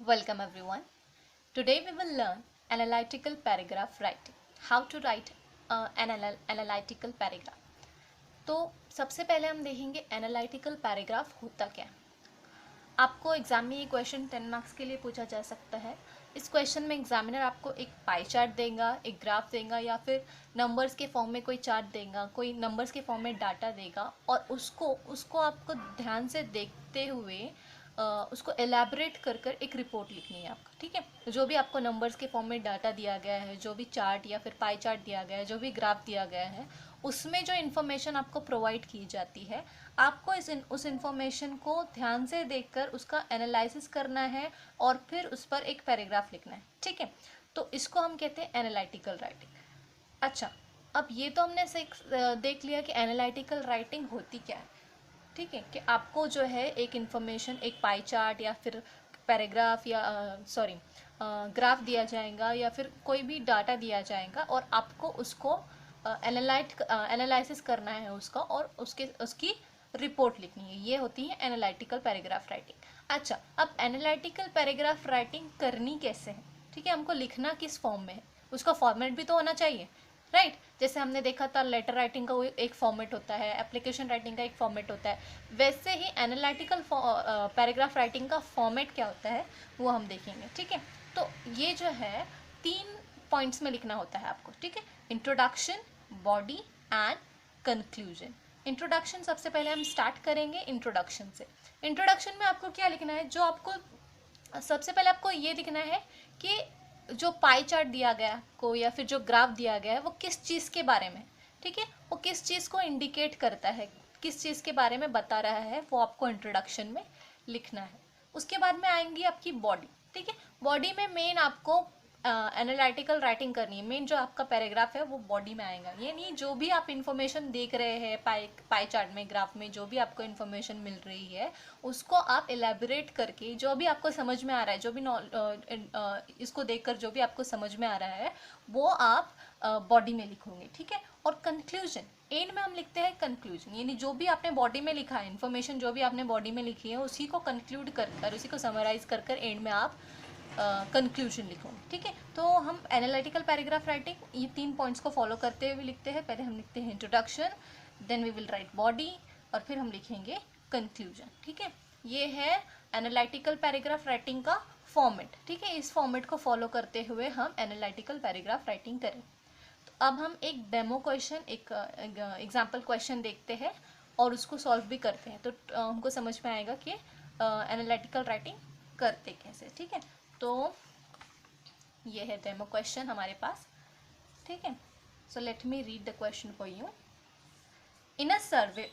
Welcome everyone. Today we will learn analytical paragraph writing. How to write an analytical paragraph. तो सबसे पहले हम देखेंगे एनालिटिकल पैराग्राफ होता क्या है। आपको एग्जाम में ये क्वेश्चन 10 मार्क्स के लिए पूछा जा सकता है। इस क्वेश्चन में एग्जामिनर आपको एक पाई चार्ट देगा, एक ग्राफ देगा या फिर नंबर्स के फॉर्म में कोई चार्ट देगा, कोई नंबर्स के फॉर्म में डाटा देगा और उसको आपको ध्यान से देखते हुए उसको एलैबोरेट कर कर एक रिपोर्ट लिखनी है आपको। ठीक है, जो भी आपको नंबर्स के फॉर्म में डाटा दिया गया है, जो भी चार्ट या फिर पाई चार्ट दिया गया है, जो भी ग्राफ दिया गया है, उसमें जो इन्फॉर्मेशन आपको प्रोवाइड की जाती है, आपको उस इन्फॉर्मेशन को ध्यान से देखकर उसका एनालिसिस करना है और फिर उस पर एक पैराग्राफ लिखना है। ठीक है, तो इसको हम कहते हैं एनालिटिकल राइटिंग। अच्छा, अब ये तो हमने देख लिया कि एनालिटिकल राइटिंग होती क्या है। ठीक है, कि आपको जो है एक इन्फॉर्मेशन, एक पाई चार्ट या फिर पैराग्राफ या ग्राफ दिया जाएगा या फिर कोई भी डाटा दिया जाएगा और आपको उसको एनालिसिस करना है उसका और उसकी रिपोर्ट लिखनी है। ये होती है एनालिटिकल पैराग्राफ राइटिंग। अच्छा, अब एनालिटिकल पैराग्राफ राइटिंग करनी कैसे है? ठीक है, हमको लिखना किस फॉर्म में है, उसका फॉर्मेट भी तो होना चाहिए, राइट। जैसे हमने देखा था लेटर राइटिंग का एक फॉर्मेट होता है, एप्लीकेशन राइटिंग का एक फॉर्मेट होता है, वैसे ही एनालिटिकल पैराग्राफ राइटिंग का फॉर्मेट क्या होता है वो हम देखेंगे। ठीक है, तो ये जो है 3 पॉइंट्स में लिखना होता है आपको। ठीक है, introduction, body and conclusion. Introduction सबसे पहले हम स्टार्ट करेंगे इंट्रोडक्शन से। इंट्रोडक्शन में आपको क्या लिखना है, जो आपको सबसे पहले आपको ये लिखना है कि जो पाई चार्ट दिया गया को या फिर जो ग्राफ दिया गया है वो किस चीज़ के बारे में। ठीक है, वो किस चीज़ को इंडिकेट करता है, किस चीज़ के बारे में बता रहा है, वो आपको इंट्रोडक्शन में लिखना है। उसके बाद में आएंगी आपकी बॉडी। ठीक है, बॉडी में मेन आपको एनालिटिकल राइटिंग करनी है। मेन जो आपका पैराग्राफ है वो बॉडी में आएगा। ये नहीं, जो भी आप इन्फॉर्मेशन देख रहे हैं पाई चार्ट में, ग्राफ में जो भी आपको इन्फॉर्मेशन मिल रही है उसको आप एलैबोरेट करके, जो भी आपको समझ में आ रहा है, जो भी इसको देखकर जो भी आपको समझ में आ रहा है वो आप बॉडी में लिखोगे। ठीक है, और कंक्लूजन, एंड में हम लिखते हैं कंक्लूजन, यानी जो भी आपने बॉडी में लिखा है, इन्फॉर्मेशन जो भी आपने बॉडी में लिखी है उसी को कंक्लूड कर कर, उसी को समराइज कर कर एंड में आप कंक्लूजन लिखोगे। ठीक है, तो हम एनालिटिकल पैराग्राफ राइटिंग ये 3 पॉइंट्स को फॉलो करते हुए लिखते हैं। पहले हम लिखते हैं introduction, then we will write body और फिर हम लिखेंगे कंक्लूजन। ठीक है, ये है एनालिटिकल पैराग्राफ राइटिंग का फॉर्मेट। ठीक है, इस फॉर्मेट को फॉलो करते हुए हम एनालिटिकल पैराग्राफ राइटिंग करें। तो अब हम एक डेमो क्वेश्चन, एक एग्जाम्पल क्वेश्चन देखते हैं और उसको सॉल्व भी करते हैं, तो हमको समझ में आएगा कि एनालिटिकल राइटिंग करते कैसे। ठीक है, तो ये है डेमो क्वेश्चन हमारे पास। ठीक है, so let me read the question for you. In a survey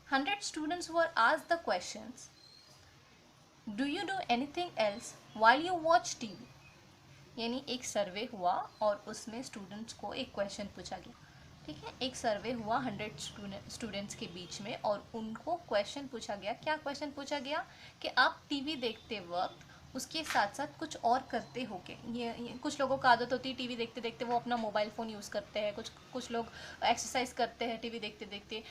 100 students were asked the questions, do you do anything else while you watch TV? यानी एक सर्वे हुआ और उसमें स्टूडेंट्स को एक क्वेश्चन पूछा गया। ठीक है, एक सर्वे हुआ 100 स्टूडेंट्स के बीच में और उनको क्वेश्चन पूछा गया। क्या क्वेश्चन पूछा गया कि आप टीवी देखते वक्त उसके साथ साथ कुछ और करते हो क्या। ये कुछ लोगों का आदत होती है टीवी देखते देखते वो अपना मोबाइल फ़ोन यूज़ करते हैं, कुछ लोग एक्सरसाइज करते हैं टीवी देखते देखते,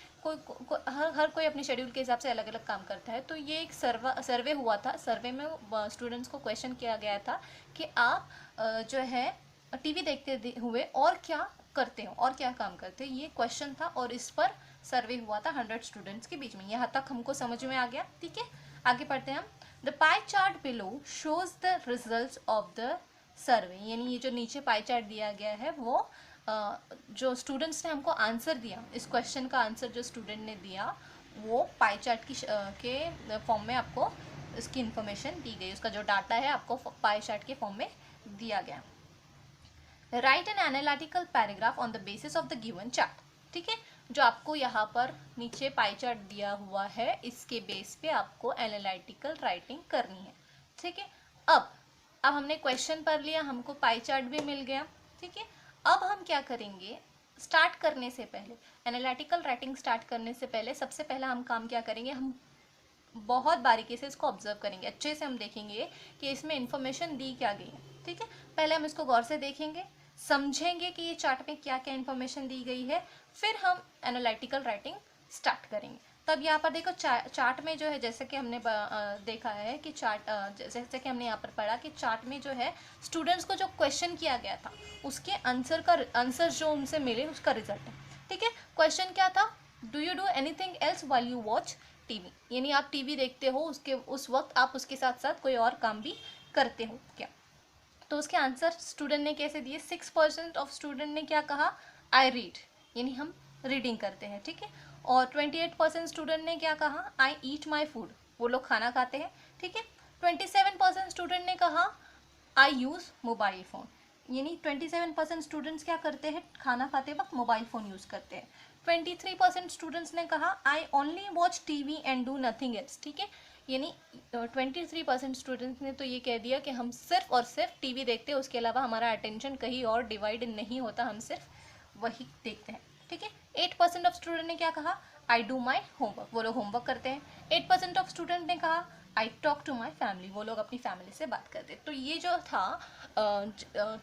हर कोई अपने शेड्यूल के हिसाब से अलग अलग काम करता है। तो ये एक सर्वे हुआ था। सर्वे में स्टूडेंट्स को क्वेश्चन किया गया था कि आप जो है टीवी देखते हुए और क्या करते हो, और क्या काम करते हो, ये क्वेश्चन था और इस पर सर्वे हुआ था 100 स्टूडेंट्स के बीच में। यहाँ तक हमको समझ में आ गया। ठीक है, आगे पढ़ते हैं हम। The pie chart below shows the results of the survey, यानी ये जो नीचे पाई चार्ट दिया गया है वो जो स्टूडेंट्स ने हमको आंसर दिया, इस क्वेश्चन का आंसर जो स्टूडेंट ने दिया वो पाई चार्ट के फॉर्म में आपको इसकी इन्फॉर्मेशन दी गई, उसका जो डाटा है आपको पाई चार्ट के फॉर्म में दिया गया। Right an analytical paragraph on the basis of the given chart. ठीक है, जो आपको यहाँ पर नीचे पाई चार्ट दिया हुआ है इसके बेस पे आपको एनालिटिकल राइटिंग करनी है। ठीक है, अब हमने क्वेश्चन पढ़ लिया, हमको पाई चार्ट भी मिल गया। ठीक है, अब हम क्या करेंगे, स्टार्ट करने से पहले, एनालिटिकल राइटिंग स्टार्ट करने से पहले सबसे पहला हम काम क्या करेंगे, हम बहुत बारीकी से इसको ऑब्जर्व करेंगे, अच्छे से हम देखेंगे कि इसमें इंफॉर्मेशन दी क्या गई है। ठीक है, पहले हम इसको गौर से देखेंगे, समझेंगे कि ये चार्ट में क्या क्या इन्फॉर्मेशन दी गई है, फिर हम एनालिटिकल राइटिंग स्टार्ट करेंगे। तब यहाँ पर देखो चार्ट में जो है, जैसे कि हमने देखा है कि जैसे कि हमने यहाँ पर पढ़ा कि चार्ट में जो है स्टूडेंट्स को जो क्वेश्चन किया गया था उसके आंसर जो उनसे मिले उसका रिजल्ट है। ठीक है, क्वेश्चन क्या था, do you do anything else while you watch TV, यानी आप टीवी देखते हो उस वक्त आप उसके साथ साथ कोई और काम भी करते हो क्या। तो उसके आंसर स्टूडेंट ने कैसे दिए, 6% ऑफ स्टूडेंट ने क्या कहा, आई रीड, यानी हम रीडिंग करते हैं। ठीक है, और 28% स्टूडेंट ने क्या कहा, आई ईट माई फूड, वो लोग खाना खाते हैं। ठीक है, 27% स्टूडेंट ने कहा आई यूज़ मोबाइल फ़ोन, यानी 27% स्टूडेंट्स क्या करते हैं, खाना खाते वक्त मोबाइल फ़ोन यूज़ करते हैं। 23% स्टूडेंट्स ने कहा I only watch TV and do nothing else. ठीक है, यानी 23% स्टूडेंट्स ने तो ये कह दिया कि हम सिर्फ और सिर्फ टीवी देखते हैं, उसके अलावा हमारा अटेंशन कहीं और डिवाइड नहीं होता, हम सिर्फ वही देखते हैं। ठीक है, 8% ऑफ स्टूडेंट ने क्या कहा, आई डू माई होमवर्क, वो लोग होमवर्क करते हैं। 8% ऑफ स्टूडेंट ने कहा I talk to my family, वो लोग अपनी फैमिली से बात करते हैं। तो ये जो था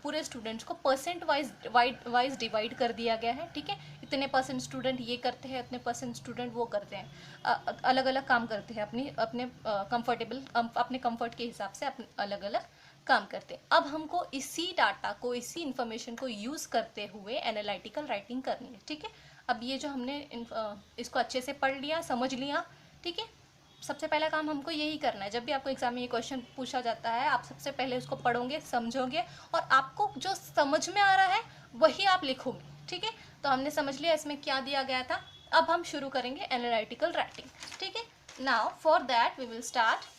पूरे स्टूडेंट्स को परसेंट वाइज डिवाइड कर दिया गया है। ठीक है, इतने परसेंट स्टूडेंट ये करते हैं, इतने परसेंट स्टूडेंट वो करते हैं, अलग अलग काम करते हैं, अपने कंफर्ट के हिसाब से अपने अलग अलग काम करते हैं। अब हमको इसी डाटा को, इसी इन्फॉर्मेशन को यूज़ करते हुए एनालिटिकल राइटिंग करनी है। ठीक है, अब ये जो हमने इसको अच्छे से पढ़ लिया, समझ लिया। ठीक है, सबसे पहला काम हमको यही करना है, जब भी आपको एग्जाम में ये क्वेश्चन पूछा जाता है आप सबसे पहले उसको पढ़ोगे, समझोगे, और आपको जो समझ में आ रहा है वही आप लिखोगे। ठीक है, तो हमने समझ लिया इसमें क्या दिया गया था। अब हम शुरू करेंगे एनालिटिकल राइटिंग। ठीक है, now for that we will start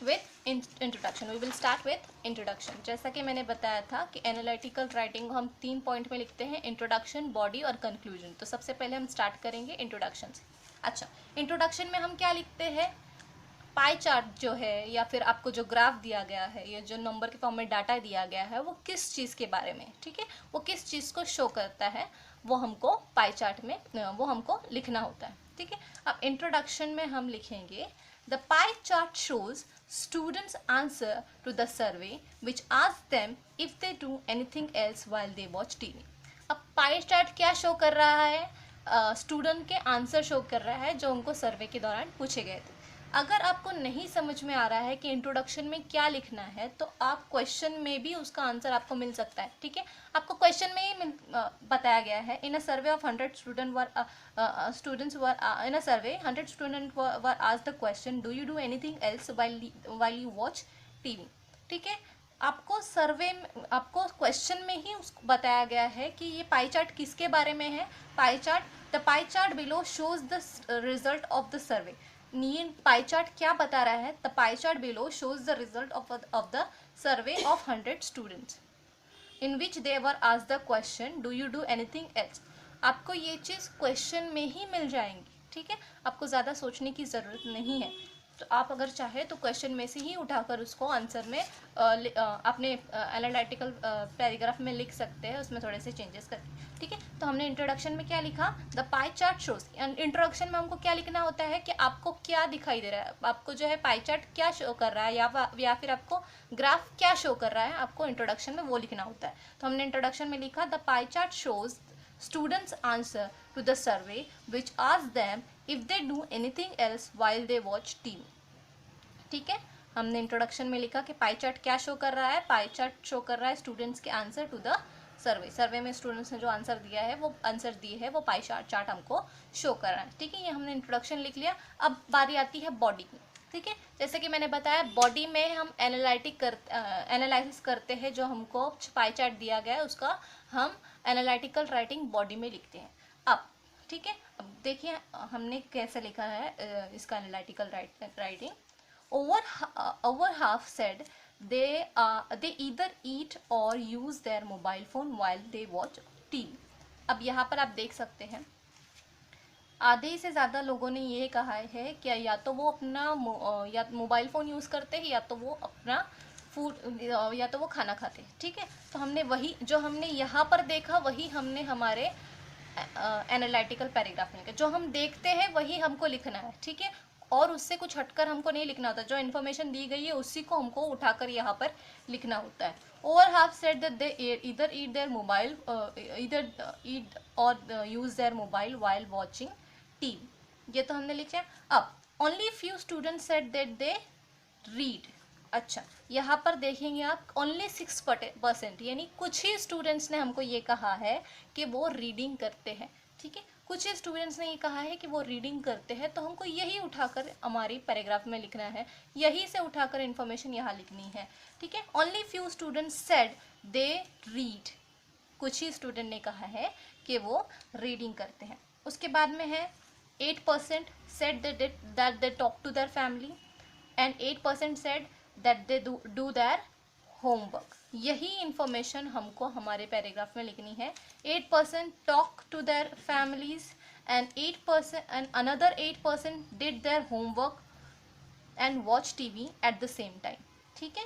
with introduction. We will start with introduction. जैसा कि मैंने बताया था कि एनालिटिकल राइटिंग को हम 3 पॉइंट में लिखते हैं, इंट्रोडक्शन, बॉडी और कंक्लूजन। तो सबसे पहले हम स्टार्ट करेंगे इंट्रोडक्शन से। अच्छा, इंट्रोडक्शन में हम क्या लिखते हैं, पाई चार्ट जो है या फिर आपको जो ग्राफ दिया गया है या जो नंबर के फॉर्म में डाटा दिया गया है वो किस चीज़ के बारे में, ठीक है, वो किस चीज़ को शो करता है, वो हमको पाई चार्ट में वो हमको लिखना होता है। ठीक है, अब इंट्रोडक्शन में हम लिखेंगे the pie chart shows students answer to the survey which asks them if they do anything else while they watch TV। अब पाई चार्ट क्या शो कर रहा है, स्टूडेंट के आंसर शो कर रहा है जो उनको सर्वे के दौरान पूछे गए थे। अगर आपको नहीं समझ में आ रहा है कि इंट्रोडक्शन में क्या लिखना है तो आप क्वेश्चन में भी उसका आंसर आपको मिल सकता है। ठीक है, आपको क्वेश्चन में ही बताया गया है, इन अ survey of 100 students were in a survey 100 students were asked the question do you do anything else while you watch TV। ठीक है, आपको सर्वे, आपको क्वेश्चन में ही उसको बताया गया है कि ये पाई चार्ट किसके बारे में है। Pie chart, the pie chart below shows the result of the survey. ये पाई चार्ट क्या बता रहा है, the pie chart below shows the result of the survey of 100 students in which they were asked the question do you do anything else. आपको ये चीज़ question में ही मिल जाएंगी। ठीक है, आपको ज़्यादा सोचने की ज़रूरत नहीं है। तो आप अगर चाहे तो क्वेश्चन में से ही उठाकर उसको आंसर में अपने एनालिटिकल पैराग्राफ में लिख सकते हैं, उसमें थोड़े से चेंजेस करके। ठीक है, तो हमने इंट्रोडक्शन में क्या लिखा, the pie chart shows. Introduction में हमको क्या लिखना होता है कि आपको क्या दिखाई दे रहा है, आपको जो है पाई चार्ट क्या शो कर रहा है या फिर आपको ग्राफ क्या शो कर रहा है, आपको इंट्रोडक्शन में वो लिखना होता है। तो हमने इंट्रोडक्शन में लिखा the pie chart shows students answer to the survey which asks them if they do anything else while they watch TV। ठीक है, हमने इंट्रोडक्शन में लिखा कि पाई चार्ट क्या शो कर रहा है, पाई चार्ट शो कर रहा है स्टूडेंट्स के आंसर टू द सर्वे। सर्वे में स्टूडेंट्स ने जो आंसर दिया है, वो आंसर दिए है, वो पाई चार्ट हमको शो कर रहा है। ठीक है, ये हमने इंट्रोडक्शन लिख लिया। अब बारी आती है बॉडी की। ठीक है, जैसे कि मैंने बताया बॉडी में हम एनालिसिस करते हैं, जो हमको पाई चार्ट दिया गया है उसका हम एनालिटिकल राइटिंग बॉडी में लिखते हैं। अब ठीक है, अब देखिए हमने कैसे लिखा है इसका analytical writing. over half said they either eat or use their mobile phone while they watch TV। अब यहाँ पर आप देख सकते हैं आधे से ज़्यादा लोगों ने ये कहा है कि या तो वो अपना या मोबाइल फ़ोन यूज़ करते हैं या तो वो अपना फूड या तो वो खाना खाते हैं। ठीक है, तो हमने वही जो हमने यहाँ पर देखा वही हमने हमारे एनालिटिकल पैराग्राफ में लिखा। जो हम देखते हैं वही हमको लिखना है। ठीक है, और उससे कुछ हटकर हमको नहीं लिखना होता। जो इन्फॉर्मेशन दी गई है उसी को हमको उठाकर यहाँ पर लिखना होता है। Over half said that they either eat their mobile either eat or use their mobile while watching TV, ये तो हमने लिखा है। अब only few students said that they read. अच्छा, यहाँ पर देखेंगे आप ओनली 6%, यानी कुछ ही स्टूडेंट्स ने हमको ये कहा है कि वो रीडिंग करते हैं। ठीक है, कुछ ही स्टूडेंट्स ने ये कहा है कि वो रीडिंग करते हैं, तो हमको यही उठाकर हमारी पैराग्राफ में लिखना है, यही से उठाकर इन्फॉर्मेशन यहाँ लिखनी है। ठीक है, only few students said they read, कुछ ही स्टूडेंट ने कहा है कि वो रीडिंग करते हैं। उसके बाद में है 8% said that they talk to their family and 8% said that they do their homework. यही इंफॉर्मेशन हमको हमारे पैराग्राफ में लिखनी है। 8% talk to their families and 8% and another 8% did their homework and watch TV at the same time. ठीक है,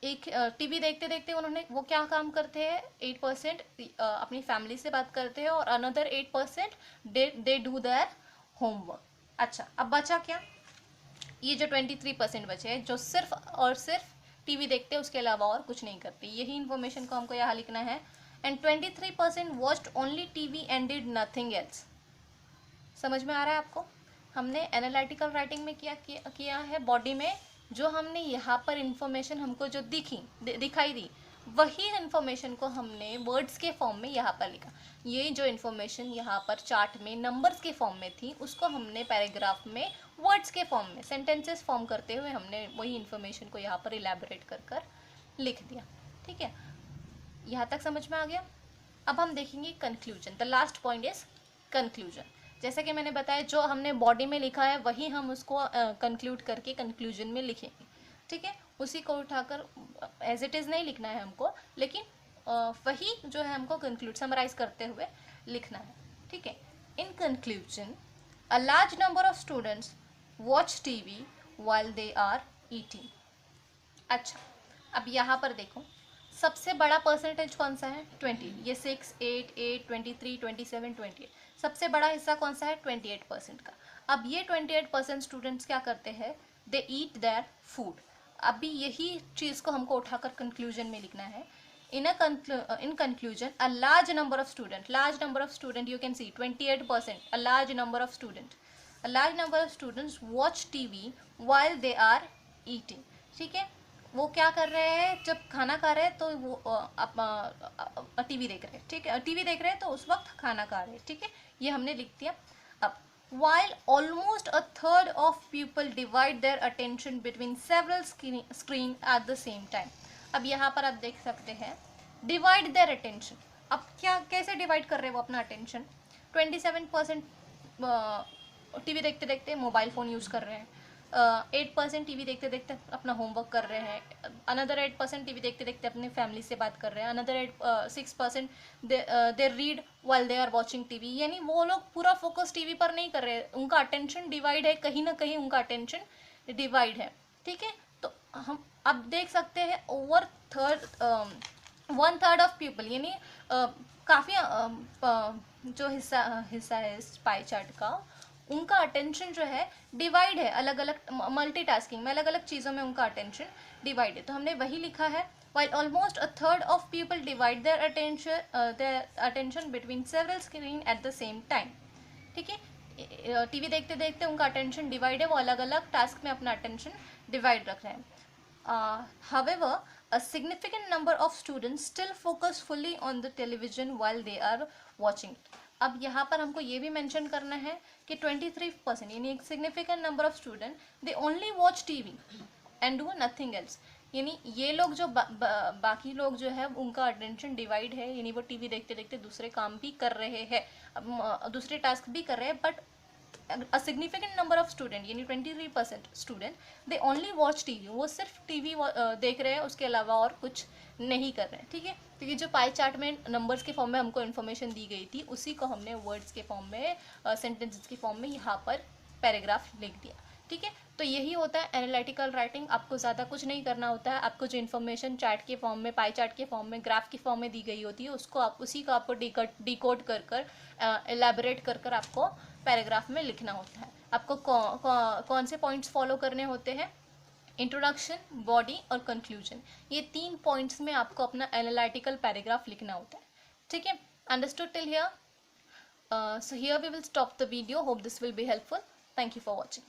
एक TV देखते देखते उन्होंने वो क्या काम करते हैं, 8% अपनी फैमिली से बात करते हैं और another 8% they do their homework. अच्छा, अब बचा क्या, ये जो 23% बचे हैं जो सिर्फ और सिर्फ टीवी देखते हैं, उसके अलावा और कुछ नहीं करते, यही इन्फॉर्मेशन को हमको यहाँ लिखना है। And 23% watched only TV and did nothing else. समझ में आ रहा है आपको, हमने एनालिटिकल राइटिंग में किया है बॉडी में, जो हमने यहाँ पर इंफॉर्मेशन हमको जो दिखाई दी, वही इन्फॉर्मेशन को हमने वर्ड्स के फॉर्म में यहाँ पर लिखा। ये जो इन्फॉर्मेशन यहाँ पर चार्ट में नंबर्स के फॉर्म में थी, उसको हमने पैराग्राफ में वर्ड्स के फॉर्म में सेंटेंसेस फॉर्म करते हुए हमने वही इन्फॉर्मेशन को यहाँ पर इलेबोरेट कर लिख दिया। ठीक है, यहाँ तक समझ में आ गया। अब हम देखेंगे conclusion. The last point is conclusion. जैसा कि मैंने बताया, जो हमने बॉडी में लिखा है वही हम उसको कंक्लूड करके कंक्लूजन में लिखेंगे। ठीक है, उसी को उठाकर एज इट इज़ नहीं लिखना है हमको, लेकिन वही जो है हमको कंक्लूड समराइज करते हुए लिखना है। ठीक है, in conclusion a large number of students watch TV while they are eating. अच्छा, अब यहाँ पर देखो, सबसे बड़ा परसेंटेज कौन सा है, 20। ये 6, 8, 8, 23, 27, 28, सबसे बड़ा हिस्सा कौन सा है, 28% का। अब ये 28% स्टूडेंट्स क्या करते हैं, दे ईट देयर फूड। अभी यही चीज़ को हमको उठाकर कंक्लूजन में लिखना है। in conclusion a large number of student you can see 28%, a large number of students watch TV while they are eating। ठीक है, वो क्या कर रहे हैं, जब खाना खा रहे हैं तो वो टीवी देख रहे हैं। ठीक है, टीवी देख रहे हैं तो उस वक्त खाना खा रहे हैं। ठीक है, ये हमने लिख दिया। अब while almost a third of people divide their attention between several screen at the same time। अब यहाँ पर आप देख सकते हैं डिवाइड देयर अटेंशन। अब क्या कैसे डिवाइड कर रहे हैं वो अपना अटेंशन, 27% टीवी देखते देखते मोबाइल फ़ोन यूज़ कर रहे हैं, 8% टीवी देखते देखते अपना होमवर्क कर रहे हैं, अनदर 8% टीवी देखते देखते अपनी फैमिली से बात कर रहे हैं, another 6% they read while they are watching TV. यानी वो लोग पूरा फोकस टीवी पर नहीं कर रहे हैं, उनका अटेंशन डिवाइड है, कहीं ना कहीं उनका अटेंशन डिवाइड है। ठीक है, तो हम अब देख सकते हैं ओवर 1/3 ऑफ पीपल, यानी काफ़ी जो हिस्सा है इस पाई चार्ट का, उनका अटेंशन जो है डिवाइड है, अलग अलग मल्टीटास्किंग में, अलग अलग चीज़ों में उनका अटेंशन डिवाइड है। तो हमने वही लिखा है, while almost a third of people divide their attention between several screen at the same time। ठीक है, टीवी देखते देखते उनका अटेंशन डिवाइड है, वो अलग अलग टास्क में अपना अटेंशन डिवाइड रख रहे हैं। However, a significant number of students still focus fully on the television while they are watching it। अब यहाँ पर हमको ये भी मेंशन करना है कि 23% यानी एक significant number of student they only watch TV and do nothing else. यानी ये लोग जो बाकी लोग जो है उनका अटेंशन डिवाइड है, यानी वो टीवी देखते देखते दूसरे काम भी कर रहे हैं, दूसरे टास्क भी कर रहे हैं, but a significant number of student यानी 23% student they only watch TV, वो सिर्फ टीवी देख रहे हैं, उसके अलावा और कुछ नहीं कर रहे हैं। ठीक है, तो ये जो पाई चार्ट में नंबर्स के फॉर्म में हमको इन्फॉर्मेशन दी गई थी, उसी को हमने वर्ड्स के फॉर्म में, सेंटेंसेस के फॉर्म में यहाँ पर पैराग्राफ लिख दिया। ठीक है, तो यही होता है एनालिटिकल राइटिंग। आपको ज़्यादा कुछ नहीं करना होता है, आपको जो इन्फॉर्मेशन चार्ट के फॉर्म में, पाई चार्ट के फॉर्म में, ग्राफ के फॉर्म में दी गई होती है, उसको आप उसी को आपको डिकोड कर एलैबोरेट कर आपको पैराग्राफ में लिखना होता है। आपको कौन से पॉइंट्स फॉलो करने होते हैं, इंट्रोडक्शन, बॉडी और कंक्लूजन, ये 3 पॉइंट्स में आपको अपना एनालिटिकल पैराग्राफ लिखना होता है। ठीक है, understood till here. So here we will stop the video. Hope this will be helpful. Thank you for watching.